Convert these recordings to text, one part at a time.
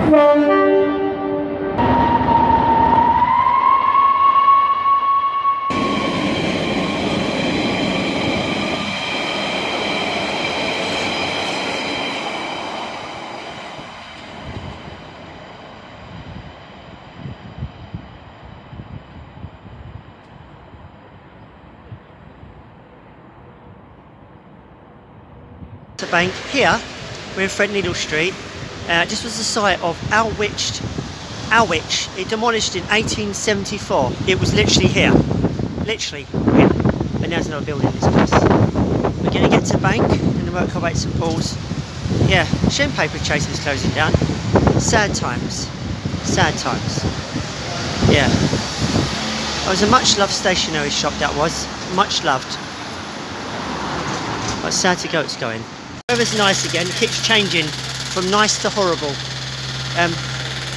The bank here, we're in Threadneedle Street. This was the site of Alwich. It demolished in 1874. It was literally here, literally. Yeah. But now there's another building in this place. We're going to get to the bank and then work our way to St Paul's. Yeah, Shem Paper Chase is closing down. Sad times. Sad times. Yeah. It was a much loved stationery shop, that was. Much loved. But sad to go it's going. Weather's nice again, it keeps changing from nice to horrible.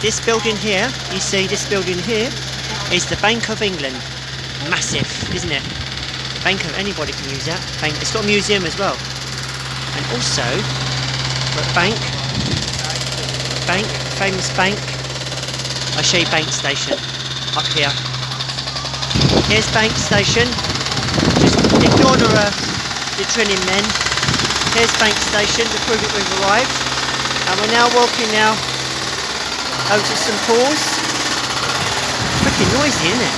This building here, you see this building here, is the Bank of England. Massive, isn't it? Bank of, anybody can use that. Bank, it's got a museum as well. And also, bank, famous bank. I'll show you Bank Station, up here. Here's Bank Station. Just ignore the drilling men. Here's Bank Station to prove that we've arrived, and we're now walking over to St Paul's. Freaking noisy, isn't it?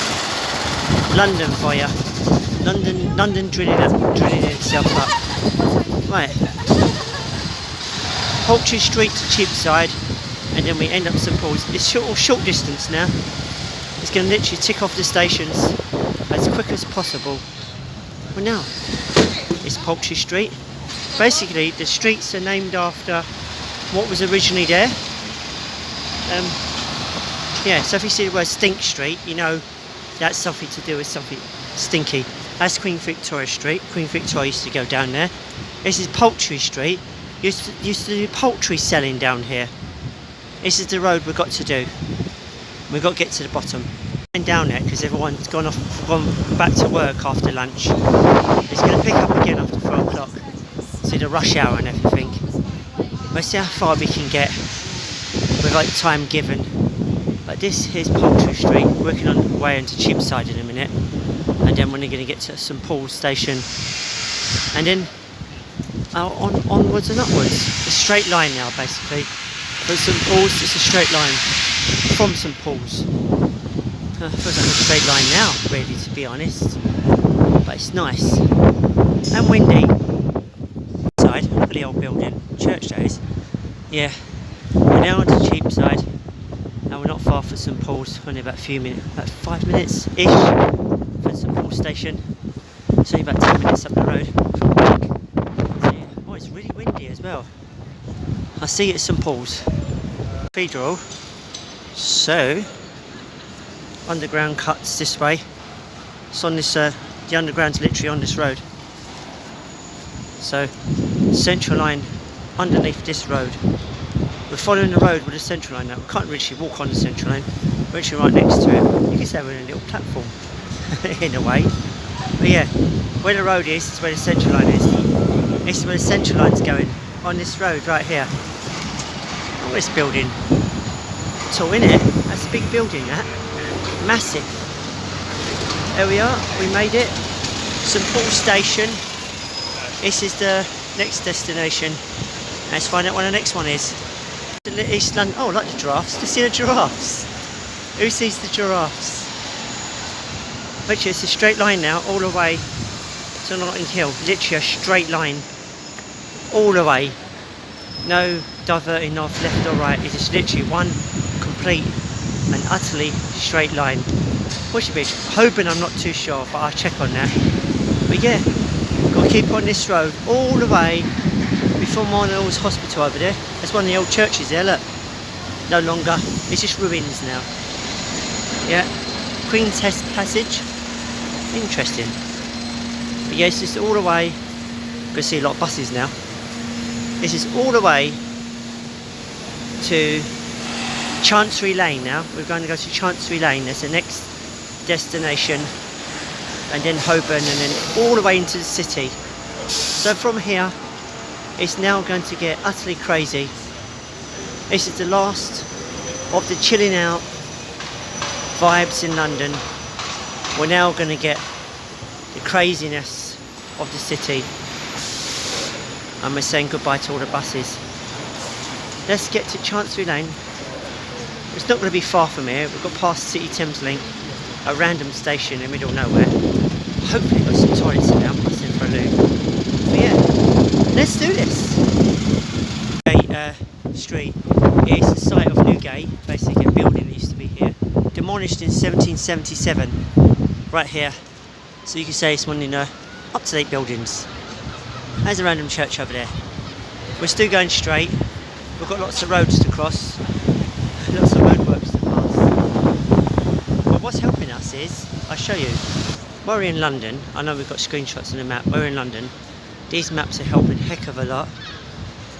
London for you. London drilling itself up. Right. Poultry Street to Cheapside, and then we end up St Paul's. It's short distance now. It's going to literally tick off the stations as quick as possible. Well, now it's Poultry Street. Basically, the streets are named after what was originally there. Yeah, so if you see the word Stink Street, you know that's something to do with something stinky. That's Queen Victoria Street. Queen Victoria used to go down there. This is Poultry Street. Used to do poultry selling down here. This is the road we've got to do. We've got to get to the bottom. And down there because everyone's gone back to work after lunch. It's going to pick up again after 4 o'clock. See the rush hour and everything. Let's see how far we can get with like time given. But this here's Poultry Street, working on the way into Cheapside in a minute, and then we're going to get to St Paul's station, and then onwards and upwards. A straight line now, basically. From St Paul's, it's a straight line from St Paul's. Feels like a straight line now, really, to be honest. But it's nice and windy. Look at the old building, church that is. Yeah, we're now on to Cheapside, and we're not far from St Paul's. Only about a few minutes, about 5 minutes ish from St Paul's station. It's only about 10 minutes up the road from the bank. So yeah. Oh, it's really windy as well. I see it at St Paul's Cathedral. So underground cuts this way. It's on this. The underground's literally on this road. So, central line underneath this road. We're following the road with the central line now. We can't really walk on the central line. We're actually right next to it. You can say we're in a little platform, in a way. But yeah, where the road is where the central line is. This is where the central line's going, on this road right here. Oh, this building. Tall, isn't it? That's a big building, that. Massive. There we are, we made it. St Paul's Station. This is the next destination. Let's find out what the next one is. East London. Oh, I like the giraffes. To see the giraffes. Who sees the giraffes? Literally, it's a straight line now, all the way to Notting Hill. Literally a straight line, all the way. No diverting off left or right. It's just literally one complete and utterly straight line. What should be? Hoping, I'm not too sure, but I'll check on that. But yeah, got to keep on this road all the way before Marnell's Hospital over there. That's one of the old churches there, look. No longer, it's just ruins now. Yeah, Queen's Passage. Interesting. But yes, it's all the way. You can see a lot of buses now. This is all the way to Chancery Lane now. We're going to go to Chancery Lane. That's the next destination. And then Holborn, and then all the way into the city. So from here, it's now going to get utterly crazy. This is the last of the chilling out vibes in London, we're now going to get the craziness of the city, and we're saying goodbye to all the buses. Let's get to Chancery Lane. It's not going to be far from here. We've got past City Thames Link, a random station in the middle of nowhere. Hopefully got some toilets in there. I'm passing for a loo. But yeah, let's do this. Street is the site of Newgate, basically a building that used to be here, demolished in 1777, right here. So you can say it's one of the up-to-date buildings. There's a random church over there. We're still going straight. We've got lots of roads to cross, lots of roadworks to pass. But what's helping us is, I'll show you. We're in London. I know we've got screenshots on the map. We're in London. These maps are helping a heck of a lot.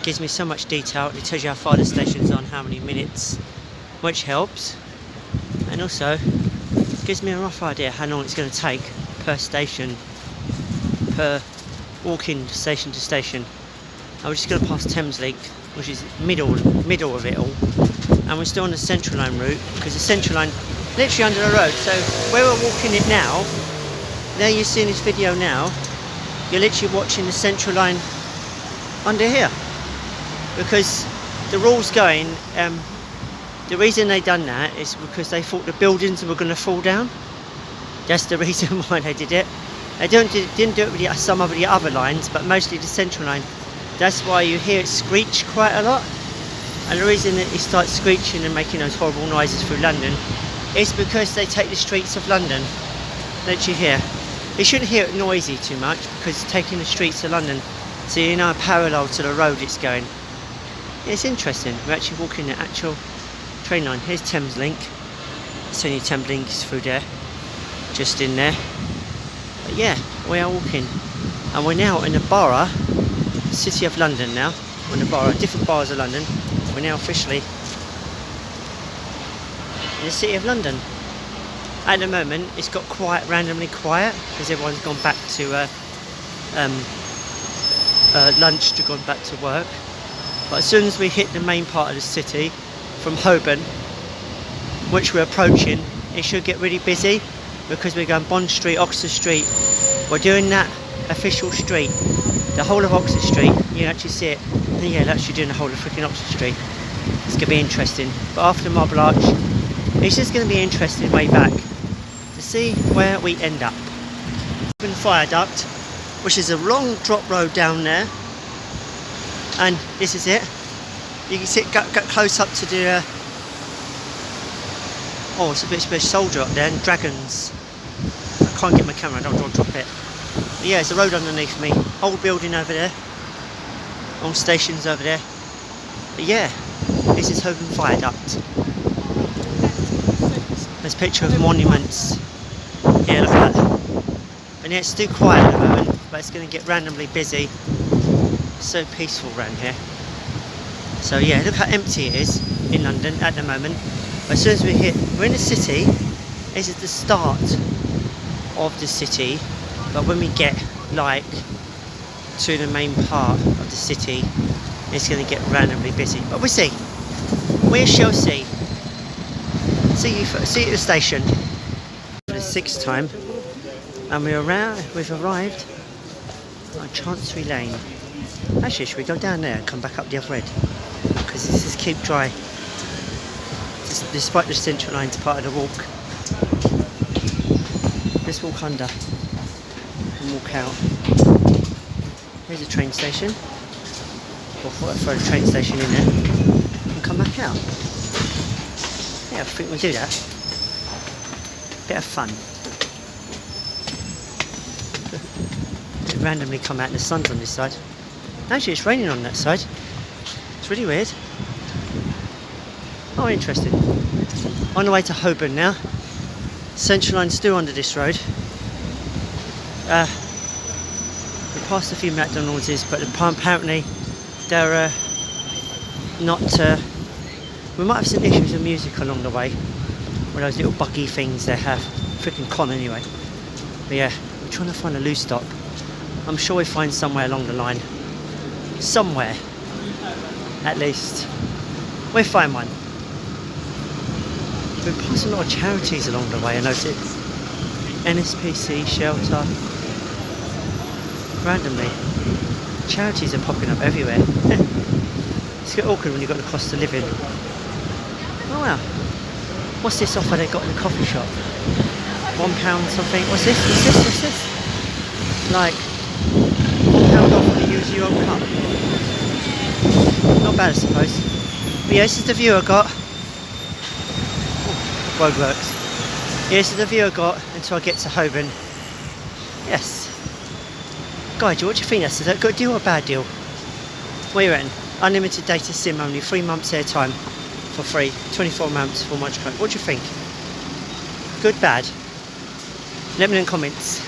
Gives me so much detail. It tells you how far the station's on, how many minutes, which helps. And also gives me a rough idea how long it's going to take per station, per walking station to station. And we're just going to pass Thames Link, which is middle of it all. And we're still on the Central Line route, because the Central Line literally under the road. So where we're walking it now, there you're seeing this video now, you're literally watching the Central Line under here. Because the rules going, the reason they done that is because they thought the buildings were going to fall down. That's the reason why they did it. They didn't do it with some of the other lines, but mostly the Central Line. That's why you hear it screech quite a lot. And the reason that it starts screeching and making those horrible noises through London is because they take the streets of London. Literally here. You shouldn't hear it noisy too much, because it's taking the streets of London, so you know parallel to the road it's going. It's interesting. We're actually walking the actual train line. Here's Thames Link. It's only Thames Link is through there, just in there. But yeah, we are walking, and we're now in the borough, City of London now. We're in the borough, different boroughs of London. We're now officially in the City of London. At the moment, it's got quiet, randomly quiet, because everyone's gone back to lunch, to gone back to work. But as soon as we hit the main part of the city, from Holborn, which we're approaching, it should get really busy, because we're going Bond Street, Oxford Street. We're doing that official street, the whole of Oxford Street. You can actually see it. And yeah, they're actually doing the whole of freaking Oxford Street. It's going to be interesting. But after Marble Arch, it's just going to be interesting way back to see where we end up. Open Viaduct, which is a long drop road down there. And this is it. You can see it get close up to the oh, it's a bit of a soldier up there, and dragons. I can't get my camera, I don't want to drop it. But yeah, it's a road underneath me. Old building over there. Old stations over there. But yeah, this is Holborn Viaduct. There's a picture of monuments. Yeah, look at that. And yeah, it's still quiet at the moment, but it's going to get randomly busy. So peaceful around here. So yeah, look how empty it is in London at the moment. But as soon as we're in the city. This is the start of the city, but when we get like to the main part of the city, it's going to get randomly busy. But we'll see. We shall see. See you at the station for the 6th time, and we've arrived on Chancery Lane. Actually, should we go down there and come back up the other end? Because this is keep dry. Despite the Central Line's part of the walk. Let's walk under and walk out. Here's a train station. We'll throw the train station in there and come back out. Yeah, I think we'll do that. Bit of fun. Randomly come out and the sun's on this side. Actually, it's raining on that side. It's really weird. Oh, interesting. On the way to Holborn now. Central Line's still under this road. We passed a few McDonald's, but apparently they're not. We might have some issues with music along the way. With those little buggy things they have. Freaking con anyway. But yeah, we're trying to find a loo stop. I'm sure we find somewhere along the line. Somewhere. At least. We'll find one. We've been passing a lot of charities along the way, I noticed. NSPC, shelter. Randomly. Charities are popping up everywhere. It's a bit awkward when you've got the cost of living. Oh wow. What's this offer they got in the coffee shop? £1 something. What's this? What's this? What's this? Like £1 off when you use your own cup. Not bad, I suppose. But yeah, this is the view I got. Roadworks. Yeah, this is the view I got until I get to Holborn. Yes. Guy, what do you think? That's a good deal or a bad deal? What are you reckon? Unlimited data SIM, only 3 months airtime for free, 24 months for much code. What do you think? Good, bad? Let me know in the comments.